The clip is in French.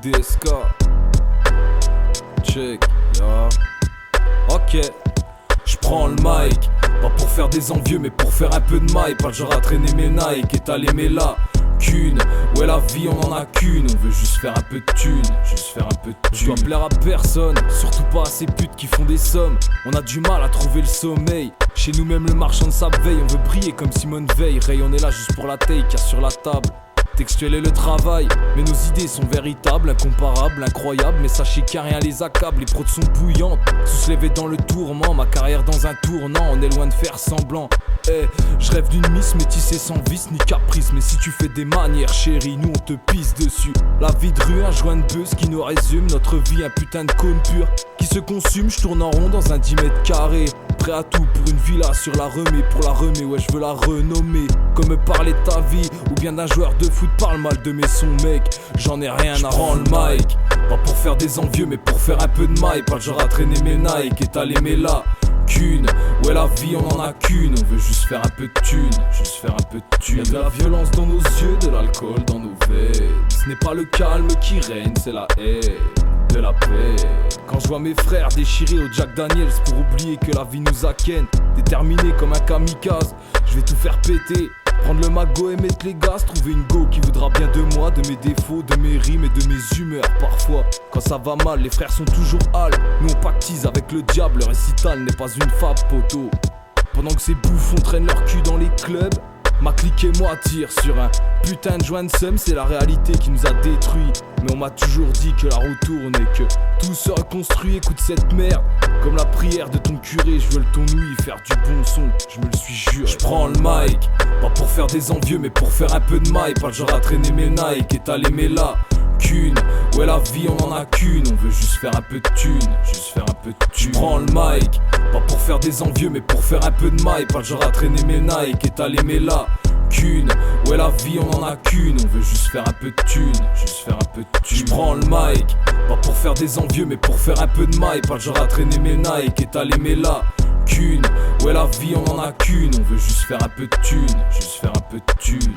DSK. Check, ya. Ok, j'prends le mic. Pas pour faire des envieux mais pour faire un peu de maille. Pas le genre à traîner mes Nike, étaler mes lacunes. Ouais la vie on en a qu'une. On veut juste faire un peu de thune. Juste faire un peu de thune. Je dois plaire à personne, surtout pas à ces putes qui font des sommes. On a du mal à trouver le sommeil. Chez nous même le marchand de sable veille. On veut briller comme Simone Veil. Ray on est là juste pour la taille qu'il y a sur la table. Textuel est le travail, mais nos idées sont véritables, incomparables, incroyables. Mais sachez qu'à rien les accable, les prods sont bouillantes. Sous lever dans le tourment, ma carrière dans un tournant. On est loin de faire semblant. Je rêve d'une miss métissée sans vice ni caprice. Mais si tu fais des manières chérie, nous on te pisse dessus. La vie de rue, un joint de buzz qui nous résume. Notre vie, un putain de cône pur qui se consume. Je tourne en rond dans un 10 mètres carrés. Prêt à tout pour une villa sur la remée. Pour la remée, ouais je veux la renommer. Comme me parler de ta vie ou bien d'un joueur de foot. Parle mal de mes sons mec, j'en ai rien à rendre le mic. Pas pour faire des envieux mais pour faire un peu de maille. Pas le genre à traîner mes Nike, étaler mes lacunes. Ouais la vie on en a qu'une. On veut juste faire un peu de thune. Juste faire un peu de thune. Y'a de la violence dans nos yeux, de l'alcool dans nos veines. Ce n'est pas le calme qui règne, c'est la haine de la paix. Quand je vois mes frères déchirés au Jack Daniels pour oublier que la vie nous a ken. Déterminé comme un kamikaze, je vais tout faire péter. Prendre le magot et mettre les gaz, trouver une go qui voudra bien de moi, de mes défauts, de mes rimes et de mes humeurs. Parfois, quand ça va mal, les frères sont toujours hal. Nous on pactise avec le diable, le récital n'est pas une fable, poteau. Pendant que ces bouffons traînent leur cul dans les clubs, ma clique et moi tire sur un putain de joint de seum. C'est la réalité qui nous a détruits. Mais on m'a toujours dit que la roue tourne et que tout se reconstruit. Écoute cette merde, comme la prière de ton curé. Je veux le ton ouïe, faire du bon son, je me le suis juré. Je prends le mic, pas pour faire des envieux mais pour faire un peu de maille. Pas le genre à traîner mes Nike, étaler mes lacunes. Ouais la vie on en a qu'une. On veut juste faire un peu de thune. Juste faire un peu de thune. Je prends le mic, pas pour faire des envieux mais pour faire un peu de maille. Pas le genre à traîner mes Nike, étaler mes lacunes. Ouais la vie on en a qu'une. On veut juste faire un peu de thune. Juste faire un peu de thune. Je prends le mic, pas pour faire des envieux mais pour faire un peu de maille. Pas le genre à traîner mes Nike, étaler mes lacunes. Ouais la vie on en a qu'une. On veut juste faire un peu de thune. Juste faire un peu de thune.